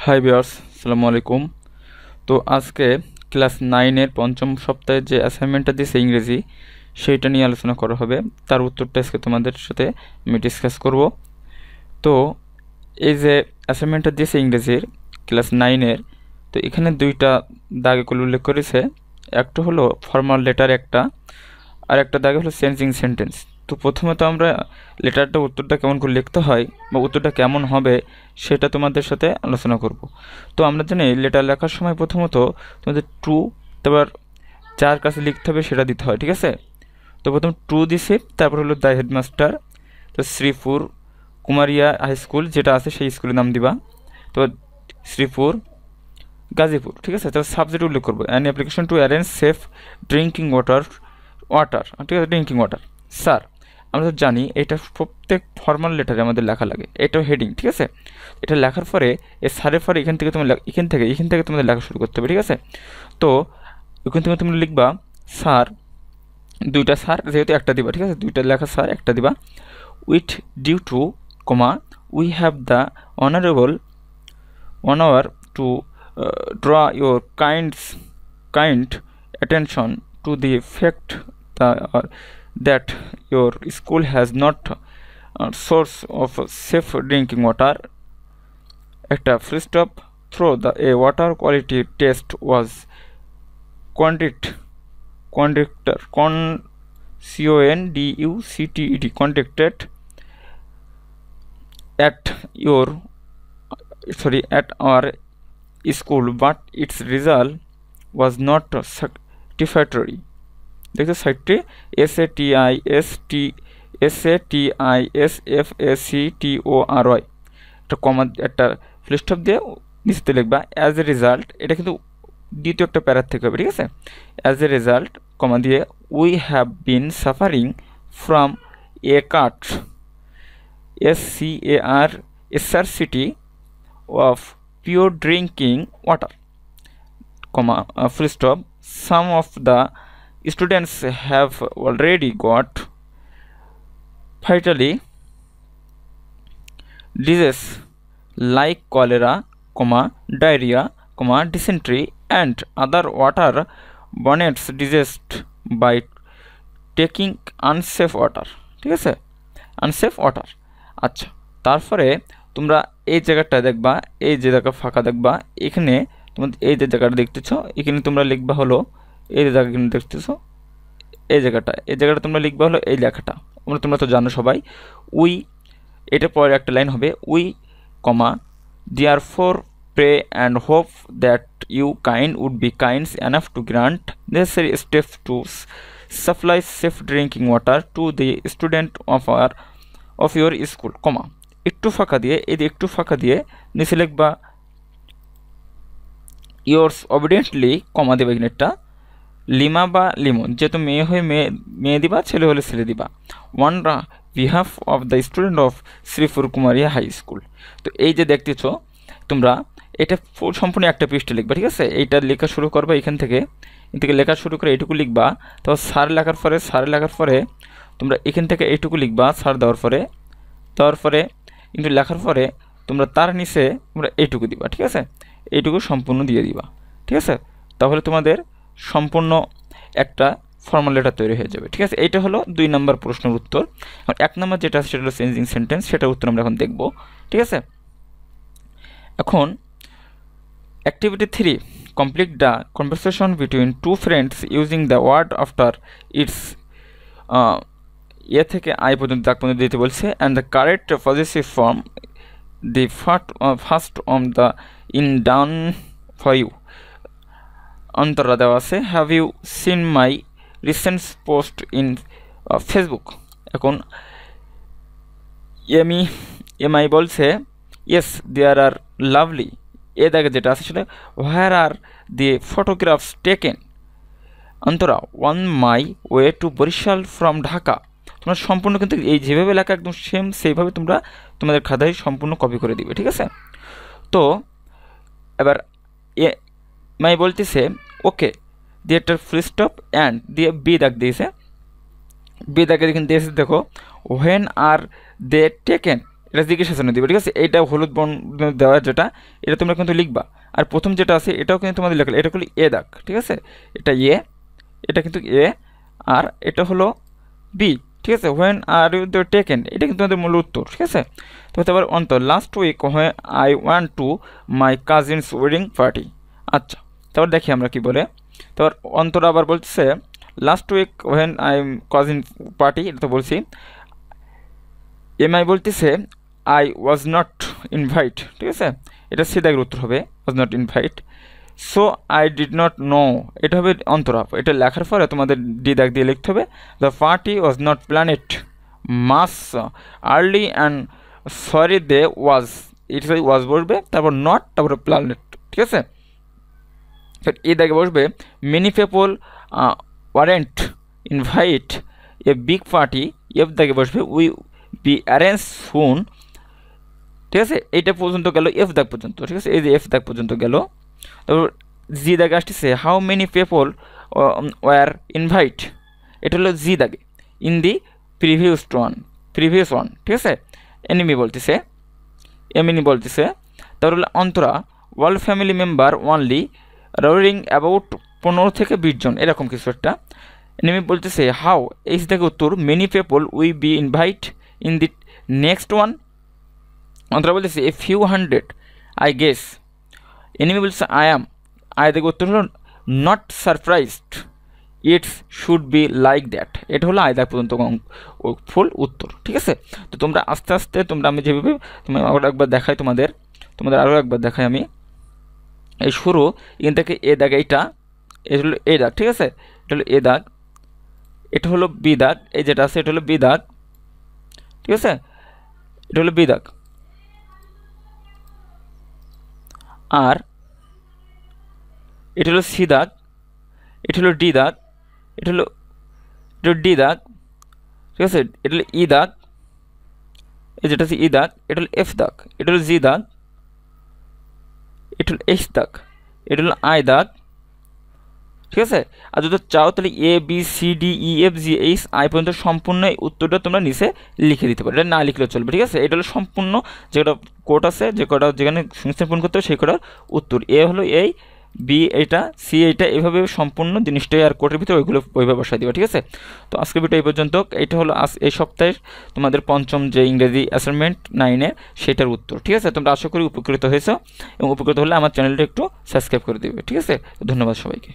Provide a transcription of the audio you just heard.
Hi viewers, আসসালামু আলাইকুম। তো আজকে ক্লাস 9-এর পঞ্চম সপ্তাহে যে অ্যাসাইনমেন্টটা দিয়েছে ইংরেজি, সেইটা নিয়ে আলোচনা করা হবে। তার উত্তরটা আজকে তোমাদের সাথে আমি ডিসকাস করব। তো এই যে অ্যাসাইনমেন্টটা দিয়েছে ইংরেজির ক্লাস 9-এর, তো এখানে দুইটা দাগে করে উল্লেখ করেছে। একটা হলো ফর্মাল লেটার একটা, আর একটা দাগে হলো চেঞ্জিং সেন্টেন্স। তো প্রথমে তো আমরা উত্তরটা কেমন করে লিখতে হয় বা উত্তরটা কেমন হবে সেটা তোমাদের সাথে আলোচনা করব। তো আমরা জানি লেটার লেখার সময় প্রথমত তোমাদের ট্রু, তারপর যার কাছে লিখতে হবে সেটা দিতে হয়, ঠিক আছে? তো প্রথম ট্রু দিছি, তারপর হলো দ্য হেডমাস্টার, তো শ্রীপুর কুমারিয়া হাই স্কুল যেটা আছে সেই স্কুলের নাম দিবা। তো শ্রীপুর গাজীপুর, ঠিক আছে? তারপর সাবজেক্ট উল্লেখ করবো, an application to arrange safe drinking water, ঠিক আছে, ড্রিঙ্কিং ওয়াটার। স্যার, আমরা তো জানি এটা প্রত্যেক ফর্মাল লেটারে আমাদের লেখা লাগে, এটাও হেডিং, ঠিক আছে? এটা লেখার পরে এ স্যারের পরে এখান থেকে তোমার এখান থেকে তোমাদের লেখা শুরু করতে হবে, ঠিক আছে? তো এখান থেকে তুমি লিখবা স্যার, দুইটা স্যার যেহেতু একটা দিবা, ঠিক আছে? দুইটা লেখা স্যার একটা দিবা। With due to comma we have the honourable honor to draw your kind attention to the fact that your school has not source of safe drinking water. একটা full stop through the a water quality test was conducted conducted at our school, but its result was not satisfactory. দেখছো সাইটটি SATISFACTORY, একটা কমা একটা full stop দিয়ে নিচে লিখবা as a result. এটা কিন্তু দ্বিতীয় একটা প্যারার থেকে হবে, ঠিক আছে? অ্যাজ এ রেজাল্ট কমা দিয়ে we have been suffering from a cut SCAR of pure drinking water, full stop. Some of the students have already got fatally diseases like cholera, diarrhea, dysentery and other waterborne diseases by taking unsafe water, ঠিক আছে? Unsafe water. আচ্ছা, তারপরে তোমরা এই জায়গাটা দেখবা, এই যে জায়গা ফাঁকা দেখবা, এখানে তোমাদের এই যে জায়গাটা দেখতেছো, এখানে তোমরা লিখবা হলো এই যে জায়গা দেখতেছো, এই জায়গাটা তোমরা লিখবা হলো এই লেখাটা। তোমরা তো জানো সবাই, উই, এটার পরে একটা লাইন হবে we comma therefore pray and hope that you kind would be kind enough to grant necessary steps to supply safe drinking water to the student of your school, কমা একটু ফাঁকা দিয়ে, এই যে একটু ফাঁকা দিয়ে নিচে লিখবা yours obediently, কমা দেবে এখানে একটা লিমা বা লিমন, যেহেতু মেয়ে হয়ে মেয়ে দিবা, ছেলে হলে ছেলে দিবা, on behalf of the student of Sreepur Kumaria high school. তো এই যে দেখতেছো তোমরা, এটা সম্পূর্ণ একটা পৃষ্ঠে লিখবা, ঠিক আছে? এইটা লেখা শুরু করবা এখান থেকে লেখা শুরু করে এইটুকু লিখবা। তারপর স্যার লেখার পরে তোমরা এখান থেকে এইটুকু লিখবা, স্যার দেওয়ার পরে কিন্তু লেখার পরে তোমরা তার নিচে তোমরা এইটুকু দিবা, ঠিক আছে? এইটুকু সম্পূর্ণ দিয়ে দিবা, ঠিক আছে? তাহলে তোমাদের সম্পূর্ণ একটা ফর্মাল লেটার তৈরি হয়ে যাবে, ঠিক আছে? এইটা হলো 2 নম্বর প্রশ্নের উত্তর। আর 1 নম্বর যেটা আছে সেটা হলো চেঞ্জিং সেন্টেন্স, সেটার উত্তর আমরা এখন দেখব, ঠিক আছে? এখন activity 3, complete the conversation between two friends using the word after it's A থেকে আই পর্যন্ত তাক পর্যন্ত দিতে বলছে, and the correct positive form the first on the in down for you. Antara দেওয়া আছে, have you seen my recent post in Facebook. এখন এমআই বলছে ইয়েস দেয়ার আর লাভলি, এ দেখে যেটা আছে সেটা where are the photographs taken. Antara on my way to Barisal from Dhaka. তোমরা সম্পূর্ণ কিন্তু এই যেভাবে লেখা একদম সেম সেইভাবে তোমরা তোমাদের খাতায় সম্পূর্ণ কপি করে দিবে, ঠিক আছে? তো এবার এমআই বলতেছে ওকে দিয়ে একটা ফুল স্টপ অ্যান্ড দিয়ে বি দাগ দিয়েছে, বি দাগে এখানে দিয়েছে, দেখো হোয়েন আর দে টেকেন এটা জিজ্ঞাসা চিহ্ন দিবে, ঠিক আছে। এইটা হলুদ বর্ণ দেওয়া যেটা, এটা তোমরা কিন্তু লিখবা। আর প্রথম যেটা আছে এটাও কিন্তু তোমাদের লেখা, এটা হলো এ দাগ, ঠিক আছে। এটা এ, এটা কিন্তু এ, আর এটা হলো বি, ঠিক আছে। When are you the taken, এটা কিন্তু আমাদের মূল উত্তর, ঠিক আছে। তো তারপর Antar, last week when I want to my cousin's wedding party. আচ্ছা, তারপর দেখি আমরা কি বলে। তারপর অন্তর আবার বলতেছে last week when I cousin party, এটা তো বলছি। এমআই বলতেছে আই ওয়াজ নট ইনভাইট, ঠিক আছে। এটা সিদাগের উত্তর হবে was not invite. So I did not know, এটা হবে অন্তরাপ। এটা লেখার পরে তোমাদের ডি দাগ দিয়ে লিখতে হবে the party was not planned much early and sorry they was, it was বসবে, তারপর নট, তারপরে প্ল্যানেট, ঠিক আছে। এই দাগে বসবে many people warrant invite a big party, F দাগে বসবে উই বি অ্যারেঞ্জ সুন, ঠিক আছে। এইটা পর্যন্ত গেল এফ দাগ পর্যন্ত, ঠিক আছে। এই যে এফ দাগ পর্যন্ত গেল। তারপর জি দাগে আসতেছে how many people were invite, এটা হলো জি দাগে ইন দি প্রিভিয়াস ওয়ান, ঠিক আছে। এনিমি বলতেছে, এমিনি বলতেছে। তারপর হলো Antara whole family member only roaring about 15 থেকে 20 জন, এরকম কিছু একটা। এনিমি বলতেছে হাউ, এইচ দাগে উত্তর many people we be invite in the next one. Antara বলতেছে a few hundred I guess. এনিমি বলছে আই দেখে উত্তর হলো not surprised, it's should be like that, এটা হলো আয় দাগ পর্যন্ত ফুল উত্তর, ঠিক আছে। তো তোমরা আস্তে আস্তে তোমরা, আমি যেভাবে তোমার আরও একবার দেখাই তোমাদের আরও একবার দেখাই আমি। এই শুরু এখান থেকে এ দাগ, এইটা এটা হলো এ দাগ, ঠিক আছে। এটা হলো এ দাগ, এটা হলো বি দাগ, এই যেটা আছে এটা হলো বি দাগ, ঠিক আছে। এটা হলো বি দাগ, আর এটা হলো সি দাগ, এটা হলো ডি দাগ, এটা হলো ডি দাগ, ঠিক আছে। এটা হলো ই দাগ, এই যেটা হচ্ছে ই দাগ, এটা হলো এফ দাগ, এটা হলো জি দাগ, এটা হলো এইচ দাগ, এটা হলো আই দাগ, ঠিক আছে। আর যদি চাও তাহলে A B C D E F G H I পর্যন্ত সম্পূর্ণ উত্তরটা তোমরা নিচে লিখে দিতে পারো, এটা না লিখলেও চলবে, ঠিক আছে। এটা হলো সম্পূর্ণ যে কটা কোড আছে, যে কটা যেখানে সংস্থান পূরণ করতে হবে সেই কটার উত্তর। এ হলো এই, বি এইটা, সি এইটা, এইভাবে সম্পূর্ণ জিনিসটাই আর কোডের ভিতরে ওইগুলো ওইভাবে বসাই দিবা, ঠিক আছে। তো আজকের ভিডিও এই পর্যন্ত। এটা হলো এই সপ্তাহের তোমাদের পঞ্চম যে ইংরেজি অ্যাসাইনমেন্ট 9-এর, সেটার উত্তর, ঠিক আছে। তোমরা আশা করি উপকৃত হয়েছো, এবং উপকৃত হলে আমার চ্যানেলটা একটু সাবস্ক্রাইব করে দেবে, ঠিক আছে। ধন্যবাদ সবাইকে।